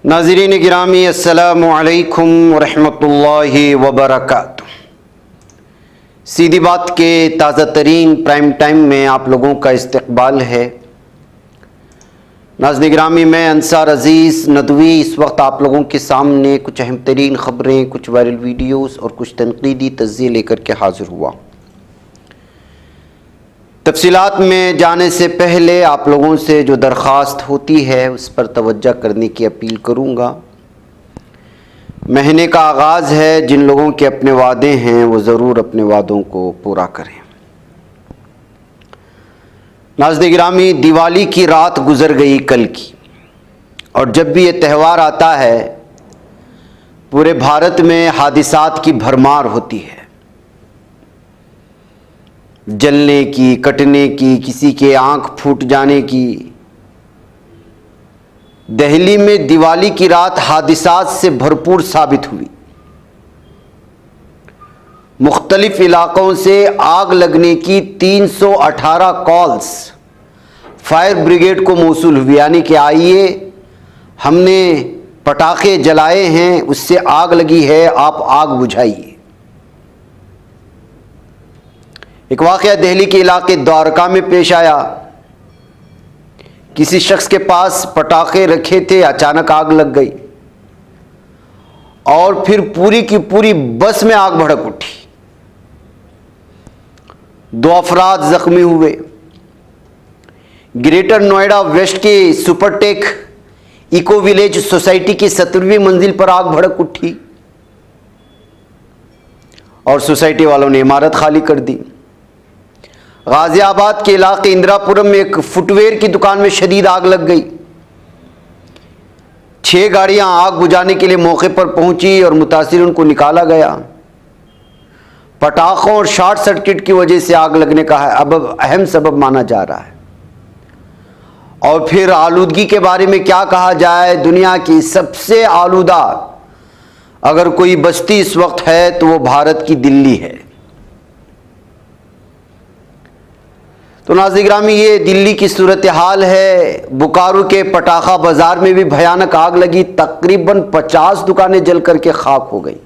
नाज़रीन गिरामी अस्सलामु अलैकुम वरहमतुल्लाहि वबरकातुह। सीधी बात के ताज़ा तरीन प्राइम टाइम में आप लोगों का इस्तकबाल है। नाज़रीन गिरामी, मैं अंसार अज़ीज़ नदवी इस वक्त आप लोगों के सामने कुछ अहम तरीन ख़बरें, कुछ वायरल वीडियोज़ और कुछ तनक़ीदी तज़्ज़िये लेकर के हाज़िर हुआ। तफ़सीलात में जाने से पहले आप लोगों से जो दरख्वास्त होती है उस पर तवज्जो करने की अपील करूँगा। महीने का आगाज़ है, जिन लोगों के अपने वादे हैं वो ज़रूर अपने वादों को पूरा करें। नाज़रीन गिरामी, दिवाली की रात गुज़र गई कल की, और जब भी ये त्यौहार आता है पूरे भारत में हादिसात की भरमार होती है। जलने की, कटने की, किसी के आंख फूट जाने की। दिल्ली में दिवाली की रात हादिसात से भरपूर साबित हुई। मुख्तलिफ इलाकों से आग लगने की 318 कॉल्स फायर ब्रिगेड को मौसूल हुई, यानी कि आइए हमने पटाखे जलाए हैं, उससे आग लगी है, आप आग बुझाइए। एक वाक़या दिल्ली के इलाके द्वारका में पेश आया। किसी शख्स के पास पटाखे रखे थे, अचानक आग लग गई और फिर पूरी की पूरी बस में आग भड़क उठी। 2 अफराद जख्मी हुए। ग्रेटर नोएडा वेस्ट के सुपरटेक इको विलेज सोसाइटी की 17वीं मंजिल पर आग भड़क उठी और सोसाइटी वालों ने इमारत खाली कर दी। गाजियाबाद के इलाके इंदिरापुरम में एक फुटवेयर की दुकान में शदीद आग लग गई। 6 गाड़ियां आग बुझाने के लिए मौके पर पहुंची और मुतासिरों को निकाला गया। पटाखों और शॉर्ट सर्किट की वजह से आग लगने का अब अहम सबब माना जा रहा है। और फिर आलूदगी के बारे में क्या कहा जाए, दुनिया की सबसे आलूदा अगर कोई बस्ती इस वक्त है तो वो भारत की दिल्ली है। तो नाज़रीन गिरामी, ये दिल्ली की सूरत हाल है। बोकारो के पटाखा बाज़ार में भी भयानक आग लगी। तकरीबन 50 दुकानें जल करके खाक हो गई।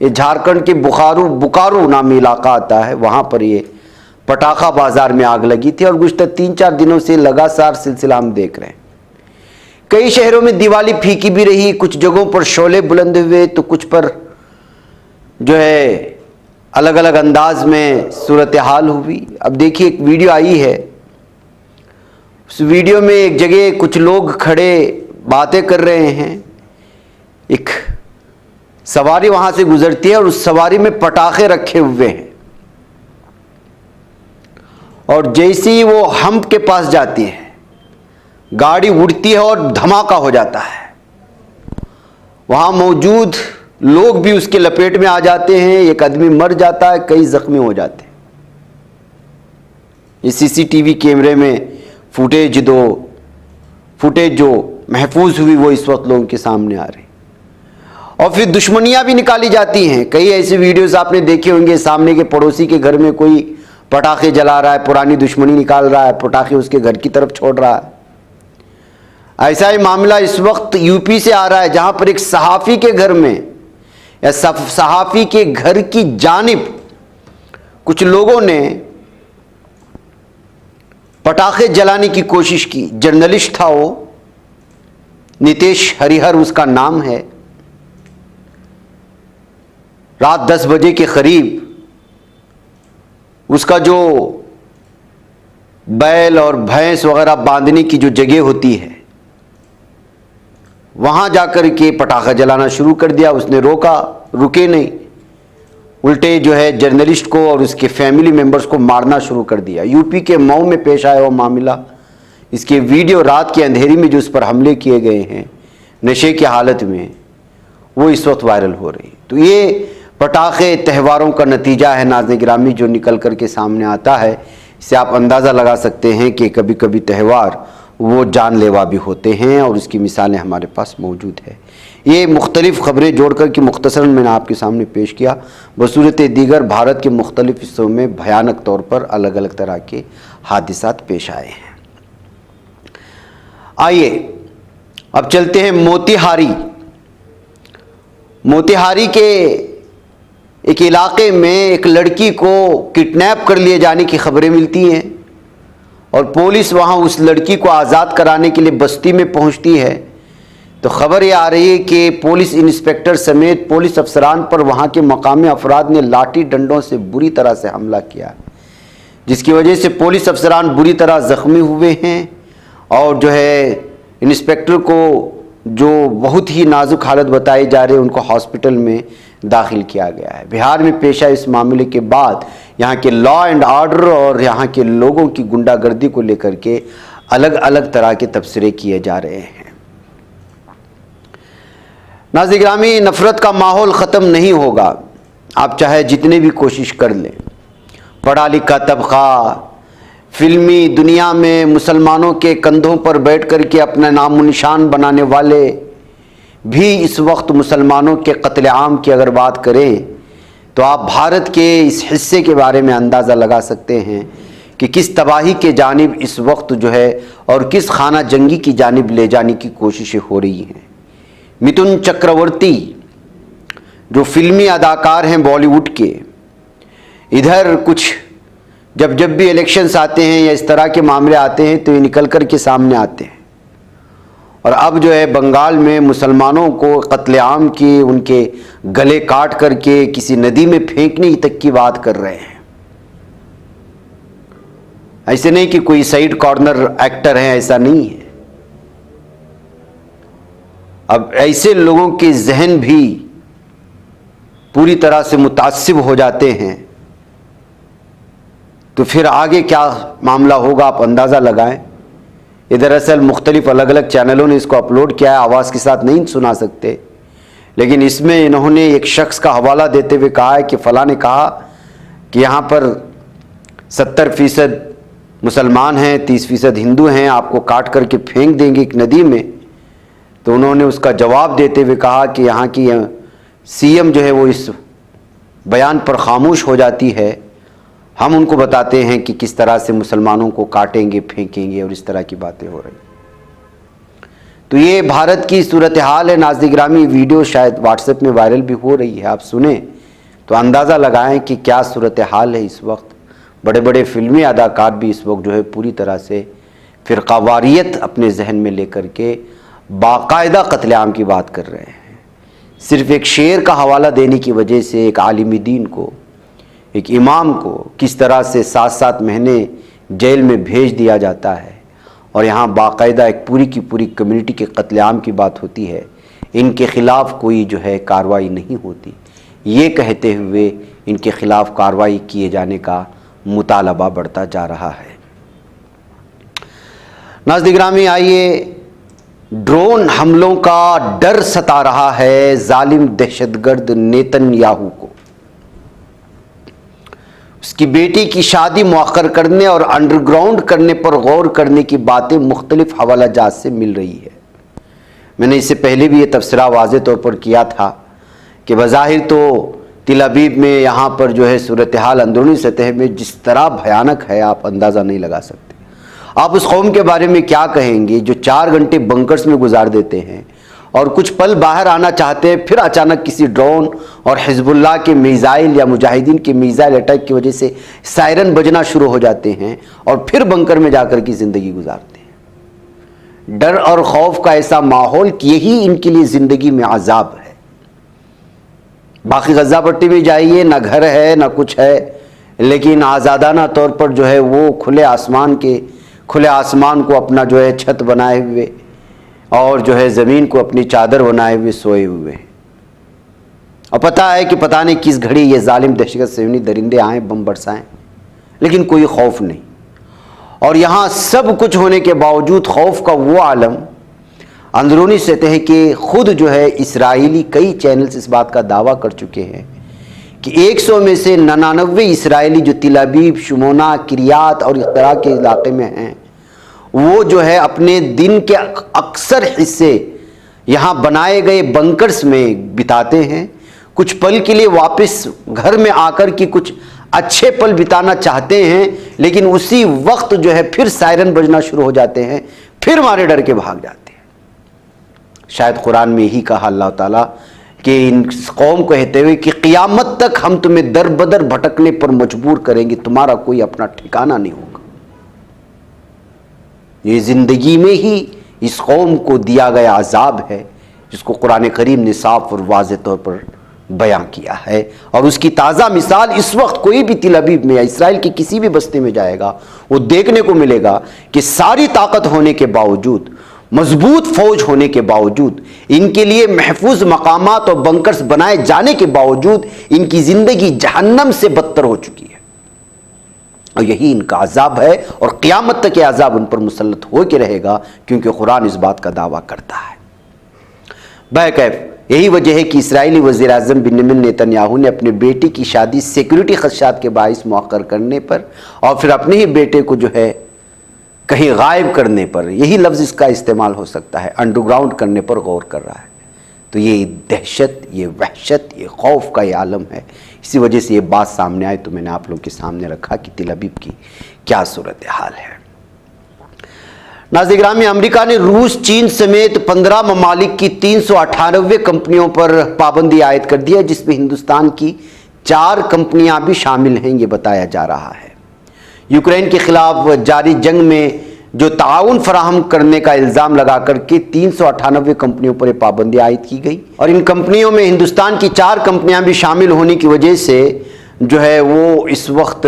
ये झारखंड के बोकारो नामी इलाका आता है, वहाँ पर ये पटाखा बाज़ार में आग लगी थी और गुज़श्ता 3-4 दिनों से लगातार सिलसिला हम देख रहे हैं। कई शहरों में दिवाली फीकी भी रही, कुछ जगहों पर शोले बुलंद हुए तो कुछ पर जो है अलग अलग अंदाज में सूरत हाल हुई। अब देखिए, एक वीडियो आई है। उस वीडियो में एक जगह कुछ लोग खड़े बातें कर रहे हैं। एक सवारी वहां से गुजरती है और उस सवारी में पटाखे रखे हुए हैं और जैसे ही वो हम्प के पास जाती है गाड़ी उड़ती है और धमाका हो जाता है। वहां मौजूद लोग भी उसके लपेट में आ जाते हैं। एक आदमी मर जाता है, कई जख्मी हो जाते हैं। ये सीसीटीवी कैमरे में फुटेज जो महफूज हुई वो इस वक्त लोगों के सामने आ रही। और फिर दुश्मनियां भी निकाली जाती हैं। कई ऐसे वीडियोस आपने देखे होंगे, सामने के पड़ोसी के घर में कोई पटाखे जला रहा है, पुरानी दुश्मनी निकाल रहा है, पटाखे उसके घर की तरफ छोड़ रहा है। ऐसा ही मामला इस वक्त यूपी से आ रहा है, जहां पर एक सहाफ़ी के घर में या सहाफ़ी के घर की जानिब कुछ लोगों ने पटाखे जलाने की कोशिश की। जर्नलिस्ट था वो, नितेश हरिहर उसका नाम है। रात 10 बजे के करीब उसका जो बैल और भैंस वगैरह बांधने की जो जगह होती है वहां जाकर के पटाखा जलाना शुरू कर दिया। उसने रोका, रुके नहीं, उल्टे जो है जर्नलिस्ट को और उसके फैमिली मेंबर्स को मारना शुरू कर दिया। यूपी के मऊ में पेश आया वो मामला। इसके वीडियो रात के अंधेरी में जो उस पर हमले किए गए हैं नशे की हालत में, वो इस वक्त वायरल हो रही। तो ये पटाखे त्यौहारों का नतीजा है नाज़रीन गिरामी, जो निकल कर के सामने आता है। इससे आप अंदाज़ा लगा सकते हैं कि कभी कभी त्यौहार वो जानलेवा भी होते हैं और उसकी मिसालें हमारे पास मौजूद है। ये मुख्तलिफ़ ख़बरें जोड़कर कि मुख्तसरन मैंने आपके सामने पेश किया। बसूरत दीगर भारत के मुख्तलिफ़ हिस्सों में भयानक तौर पर अलग अलग तरह के हादिसात पेश आए हैं। आइए अब चलते हैं मोतिहारी। मोतिहारी के एक इलाके में एक लड़की को किडनैप कर लिए जाने की खबरें मिलती हैं और पुलिस वहां उस लड़की को आज़ाद कराने के लिए बस्ती में पहुंचती है तो खबर ये आ रही है कि पुलिस इंस्पेक्टर समेत पुलिस अफसरान पर वहां के मकामी अफराद ने लाठी डंडों से बुरी तरह से हमला किया, जिसकी वजह से पुलिस अफसरान बुरी तरह ज़ख्मी हुए हैं और जो है इंस्पेक्टर को जो बहुत ही नाजुक हालत बताई जा रही है उनको हॉस्पिटल में दाखिल किया गया है। बिहार में पेश आए इस मामले के बाद यहाँ के लॉ एंड ऑर्डर और यहाँ के लोगों की गुंडागर्दी को लेकर के अलग अलग तरह के तबसरे किए जा रहे हैं। नाज़रीन गिरामी, नफ़रत का माहौल ख़त्म नहीं होगा, आप चाहे जितने भी कोशिश कर लें। पढ़ा लिखा तबका फिल्मी दुनिया में मुसलमानों के कंधों पर बैठ कर के अपना नामो निशान बनाने वाले भी इस वक्त मुसलमानों के कत्लेआम की अगर बात करें तो आप भारत के इस हिस्से के बारे में अंदाज़ा लगा सकते हैं कि किस तबाही के जानिब इस वक्त जो है और किस खाना जंगी की जानिब ले जाने की कोशिशें हो रही हैं। मिथुन चक्रवर्ती जो फिल्मी अदाकार हैं बॉलीवुड के, इधर कुछ जब भी इलेक्शंस आते हैं या इस तरह के मामले आते हैं तो ये निकल कर के सामने आते हैं और अब जो है बंगाल में मुसलमानों को कत्लेआम की, उनके गले काट करके किसी नदी में फेंकने तक की बात कर रहे हैं। ऐसे नहीं कि कोई साइड कॉर्नर एक्टर है, ऐसा नहीं है। अब ऐसे लोगों के जहन भी पूरी तरह से मुतासिब हो जाते हैं तो फिर आगे क्या मामला होगा आप अंदाज़ा लगाएं। ये दरअसल मुख्तलिफ अलग अलग चैनलों ने इसको अपलोड किया है, आवाज़ के साथ नहीं सुना सकते, लेकिन इसमें इन्होंने एक शख्स का हवाला देते हुए कहा है कि फ़लाँ ने कहा कि यहाँ पर 70% मुसलमान हैं, 30% हिंदू हैं, आपको काट करके फेंक देंगे एक नदी में। तो उन्होंने उसका जवाब देते हुए कहा कि यहाँ की सीएम जो है वो इस बयान पर खामोश हो जाती है, हम उनको बताते हैं कि किस तरह से मुसलमानों को काटेंगे, फेंकेंगे और इस तरह की बातें हो रही। तो ये भारत की सूरत हाल है। नाज़रीन गिरामी, वीडियो शायद व्हाट्सएप में वायरल भी हो रही है, आप सुने तो अंदाज़ा लगाएं कि क्या सूरत हाल है इस वक्त। बड़े बड़े फिल्मी अदाकार भी इस वक्त जो है पूरी तरह से फ़िरक़ावारियत अपने जहन में लेकर के बाकायदा कत्लेआम की बात कर रहे हैं। सिर्फ़ एक शेर का हवाला देने की वजह से एक आलिम दीन को, एक इमाम को किस तरह से 7-7 महीने जेल में भेज दिया जाता है और यहाँ बाकायदा एक पूरी की पूरी कम्युनिटी के कत्लेआम की बात होती है, इनके ख़िलाफ़ कोई जो है कार्रवाई नहीं होती। ये कहते हुए इनके ख़िलाफ़ कार्रवाई किए जाने का मुतालबा बढ़ता जा रहा है। नाज़रीन गिरामी, आइए, ड्रोन हमलों का डर सता रहा है जालिम दहशतगर्द नेतन्याहू को। उसकी बेटी की शादी मुअक्खर करने और अंडरग्राउंड करने पर गौर करने की बातें मुख्तलिफ हवालाजात से मिल रही है। मैंने इससे पहले भी ये तबसरा वाज़ेह तौर पर किया था कि बज़ाहिर तो तिल अबीब में यहाँ पर जो है सूरत हाल अंदरूनी सतह में जिस तरह भयानक है आप अंदाज़ा नहीं लगा सकते। आप उस कौम के बारे में क्या कहेंगे जो 4 घंटे बंकर्स में गुजार देते हैं और कुछ पल बाहर आना चाहते हैं, फिर अचानक किसी ड्रोन और हिजबुल्लाह के मिसाइल या मुजाहिदीन के मिसाइल अटैक की वजह से सायरन बजना शुरू हो जाते हैं और फिर बंकर में जाकर की ज़िंदगी गुजारते हैं। डर और खौफ का ऐसा माहौल कि यही इनके लिए ज़िंदगी में अजाब है। बाकी गज़ा पट्टी में जाइए, ना घर है ना कुछ है, लेकिन आज़ादाना तौर पर जो है वो खुले आसमान को अपना जो है छत बनाए हुए और जो है ज़मीन को अपनी चादर बनाए हुए सोए हुए हैं। और पता है कि पता नहीं किस घड़ी ये जालिम दहशत सेवनी दरिंदे आएँ, बम बरसाएँ, लेकिन कोई खौफ नहीं। और यहाँ सब कुछ होने के बावजूद खौफ का वो आलम अंदरूनी सतह के खुद जो है इसराइली कई चैनल्स इस बात का दावा कर चुके हैं कि 100 में से 99 इसराइली जो तिल अबीब, शुमोना, किरियात और इस तरह के इलाके में हैं, वो जो है अपने दिन के अक्सर हिस्से यहाँ बनाए गए बंकर्स में बिताते हैं। कुछ पल के लिए वापस घर में आकर के कुछ अच्छे पल बिताना चाहते हैं, लेकिन उसी वक्त जो है फिर सायरन बजना शुरू हो जाते हैं, फिर मारे डर के भाग जाते हैं। शायद कुरान में ही कहा अल्लाह ताला कि इन कौम को कहते हुए कि क़ियामत तक हम तुम्हें दर बदर भटकने पर मजबूर करेंगे, तुम्हारा कोई अपना ठिकाना नहीं होगा। ये ज़िंदगी में ही इस कौम को दिया गया अजाब है, जिसको कुरान करीम ने साफ और वाज़ेह तौर पर बयां किया है। और उसकी ताज़ा मिसाल इस वक्त कोई भी तिल अबीब में या इसराइल की किसी भी बस्ती में जाएगा, वो देखने को मिलेगा कि सारी ताकत होने के बावजूद, मजबूत फौज होने के बावजूद, इनके लिए महफूज मकामात और बंकर्स बनाए जाने के बावजूद इनकी ज़िंदगी जहन्नम से बदतर हो चुकी है। और यही इनका अजाब है और क़यामत तक ये अजाब उन पर मुसल्लत हो के रहेगा, क्योंकि कुरान इस बात का दावा करता है। बहरकैफ यही वजह है कि इस्राएली वज़ीर आज़म बिन्यामिन नेतन्याहू ने अपने बेटे की शादी सिक्योरिटी खदशात के बाइस मुअक्कर करने पर और फिर अपने ही बेटे को जो है कहीं गायब करने पर, यही लफ्ज़ इसका इस्तेमाल हो सकता है, अंडरग्राउंड करने पर गौर कर रहा है। तो ये दहशत, ये वहशत, ये खौफ का ये आलम है। इसी वजह से ये बात सामने आई तो मैंने आप लोगों के सामने रखा कि तिल अबीब की क्या सूरत हाल है। नाज़रीन, अमेरिका ने रूस, चीन समेत 15 ममालिक की 398 कंपनियों पर पाबंदी आयद कर दी है, जिसमें हिंदुस्तान की 4 कंपनियां भी शामिल हैं, ये बताया जा रहा है। यूक्रेन के खिलाफ जारी जंग में जो ताउन फराहम करने का इल्ज़ाम लगा करके 398 कंपनियों पर पाबंदी आयद की गई। और इन कंपनियों में हिंदुस्तान की 4 कंपनियां भी शामिल होने की वजह से जो है वो इस वक्त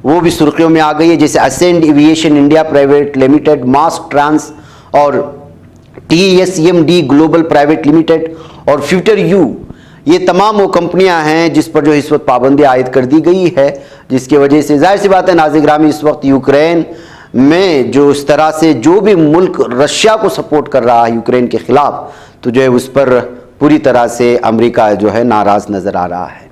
वो भी सुर्खियों में आ गई है, जैसे Ascend Aviation India Private Limited, Mass Trans और TSMD ग्लोबल प्राइवेट लिमिटेड और फ्यूचर यू। ये तमाम वो कंपनियां हैं जिस पर जो इस वक्त पाबंदी आयद कर दी गई है, जिसकी वजह से जाहिर सी बात है नाज़रीन, इस वक्त यूक्रेन में जो इस तरह से जो भी मुल्क रशिया को सपोर्ट कर रहा है यूक्रेन के ख़िलाफ़, तो जो है उस पर पूरी तरह से अमेरिका जो है नाराज़ नज़र आ रहा है।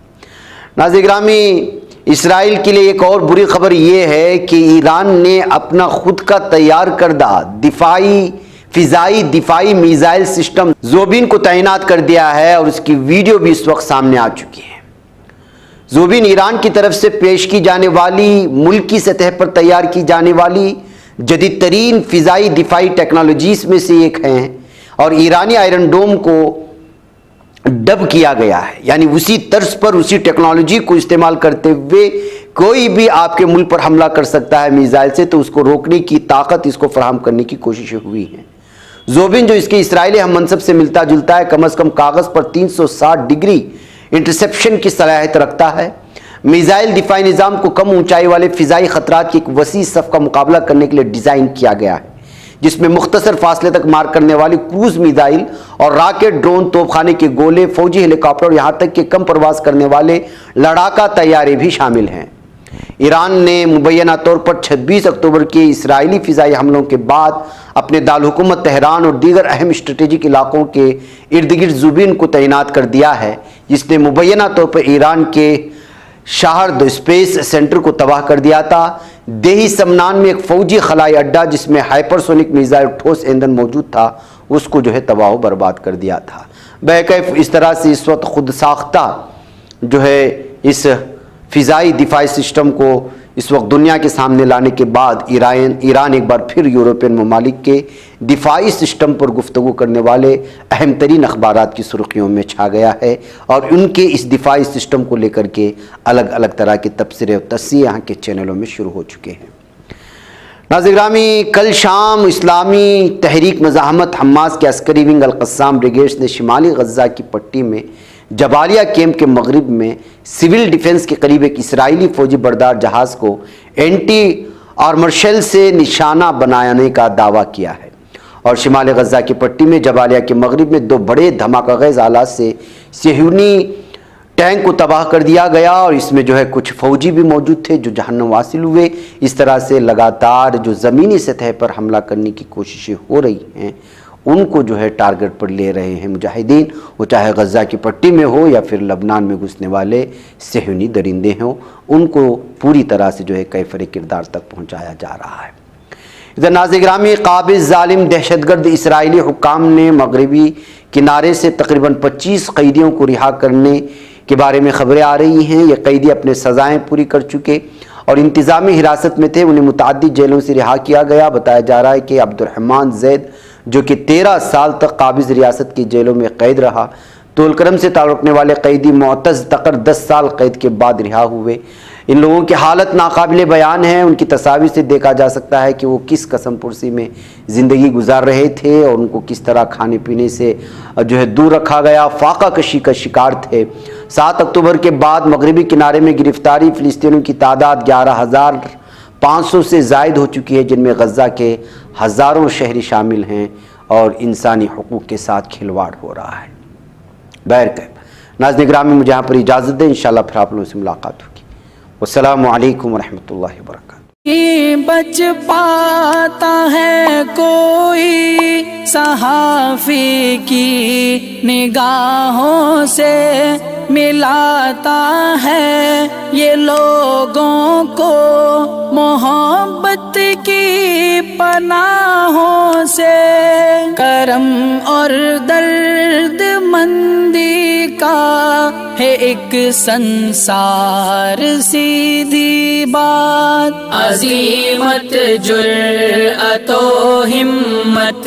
नाज़रीन, इसराइल के लिए एक और बुरी खबर ये है कि ईरान ने अपना खुद का तैयार करदा फ़िज़ाई दिफाई मिसाइल सिस्टम ज़ोबिन को तैनात कर दिया है और उसकी वीडियो भी इस वक्त सामने आ चुकी है। ज़ोबिन ईरान की तरफ से पेश की जाने वाली, मुल्की सतह पर तैयार की जाने वाली जदीद तरीन फ़िज़ाई दिफाई टेक्नोलॉजीज़ में से एक हैं और ईरानी आयरन डोम को डब किया गया है, यानी उसी तर्ज पर, उसी टेक्नोलॉजी को इस्तेमाल करते हुए कोई भी आपके मुल्क पर हमला कर सकता है मिसाइल से, तो उसको रोकने की ताकत इसको फराहम करने की कोशिशें हुई हैं। ज़ोबिन जो इसके इसराइली हम मनसब से मिलता जुलता है, कम अज़ कम कागज़ पर 360 डिग्री इंटरसेप्शन की सलाहियत रखता है। मिसाइल दिफाई निज़ाम को कम ऊंचाई वाले फ़िज़ाई ख़तरात की एक वसी सफ़ का मुकाबला करने के लिए डिज़ाइन किया गया है, जिसमें मुख्तसर फासले तक मार करने वाली क्रूज़ मिसाइल और रॉकेट, ड्रोन, तोपखाने के गोले, फौजी हेलीकॉप्टर और यहाँ तक कि कम परवास करने वाले लड़ाका तैयारे भी शामिल हैं। ईरान ने मुबैना तौर पर 26 अक्टूबर के इसराइली फ़िज़ाई हमलों के बाद अपने दारहुकूमत तेहरान और दीगर अहम स्ट्रेटेजिक इलाकों के इर्द गिर्द ज़ोबिन को तैनात कर दिया है, जिसने मुबैना तौर पर ईरान के शाहर स्पेस सेंटर को तबाह कर दिया था। देही समनान में एक फ़ौजी खलाई अड्डा जिसमें हाइपरसोनिक मिसाइल ठोस ईंधन मौजूद था, उसको जो है तबाह बर्बाद कर दिया था। बहरकैफ इस तरह से इस वक्त खुद साख्ता जो है इस फ़िज़ाई दिफाई सिस्टम को इस वक्त दुनिया के सामने लाने के बाद ईरान एक बार फिर यूरोपियन ममालिक के दिफाई सिस्टम पर गुफ्तगू करने वाले अहम तरीन अखबारात की सुर्खियों में छा गया है और उनके इस दिफाई सिस्टम को लेकर के अलग अलग तरह के तबसरे और तस्सीर यहाँ के चैनलों में शुरू हो चुके हैं। नाज़रीन, कल शाम इस्लामी तहरीक मज़ाहमत हमास के अस्करी विंग अल-क़स्साम ब्रिगेड्स ने शिमाली गज़ा की पट्टी में जबालिया कैंप के मगरिब में सिविल डिफेंस के करीब एक इसराइली फ़ौजी बरदार जहाज़ को एंटी आर्मर शेल से निशाना बनाने का दावा किया है और शिमाल गज़ा की पट्टी में जबालिया के मगरिब में 2 बड़े धमाकागैज़ आलात से सेहूनी टैंक को तबाह कर दिया गया और इसमें जो है कुछ फ़ौजी भी मौजूद थे जो जहन्नम वासिल हुए। इस तरह से लगातार जो ज़मीनी सतह पर हमला करने की कोशिशें हो रही हैं, उनको जो है टारगेट पर ले रहे हैं मुजाहिदीन, वो चाहे गज़ा की पट्टी में हो या फिर लबनान में घुसने वाले सेहूनी दरिंदे हों, उनको पूरी तरह से जो है कैफरे किरदार तक पहुँचाया जा रहा है। इधर नाज़रीन, काबिज़ ज़ालिम दहशतगर्द इसराइली हुक्काम ने मगरबी किनारे से तकरीबन 25 कैदियों को रिहा करने के बारे में खबरें आ रही हैं। ये कैदी अपने सज़ाएँ पूरी कर चुके और इंतज़ामी हिरासत में थे, उन्हें मुतअद्दिद जेलों से रिहा किया गया। बताया जा रहा है कि अब्दुर्रहमान ज़ैद जो कि 13 साल तक काबिज रियासत की जेलों में कैद रहा। तोलकरम से ताल्लुक़ रखने वाले कैदी मोअत्तज़ तकर 10 साल कैद के बाद रिहा हुए। इन लोगों की हालत नाकाबिले बयान है। उनकी तस्वीर से देखा जा सकता है कि वो किस कसम पुरसी में ज़िंदगी गुजार रहे थे और उनको किस तरह खाने पीने से जो है दूर रखा गया, फाका कशी का शिकार थे। 7 अक्टूबर के बाद मगरबी किनारे में गिरफ्तारी फ़िलिस्तीनियों की तादाद 11,500 से ज़ायद हो चुकी है, जिनमें गज़ा के हज़ारों शहरी शामिल हैं और इंसानी हुकूक़ के साथ खिलवाड़ हो रहा है। बहरकैफ नाज़रीन गिरामी, मुझे यहाँ पर इजाज़त दें, इंशाअल्लाह फिर आप लोगों से मुलाकात होगी। वस्सलामु अलैकुम वरहमतुल्लाहि वबरकातुहू। बच पाता है कोई सहाफ़ी की निगाहों से, मिलाता है ये लोगों को मोहब्बत की पनाहों से। करम और दर्द मंदी का है एक संसार सीधी बात। अज़ीमत जुर्अतो हिम्मत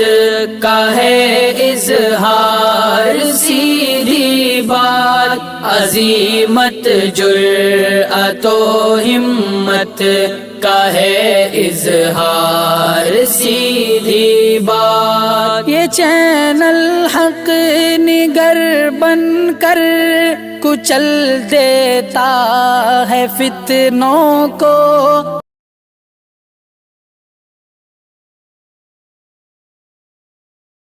का है इज़हार सीधी बात। अज़ीमत जुर्अतो हिम्मत का है इज़हार सीधी बात। ये चैनल हक निगर बन कर कुचल देता है फितनों को।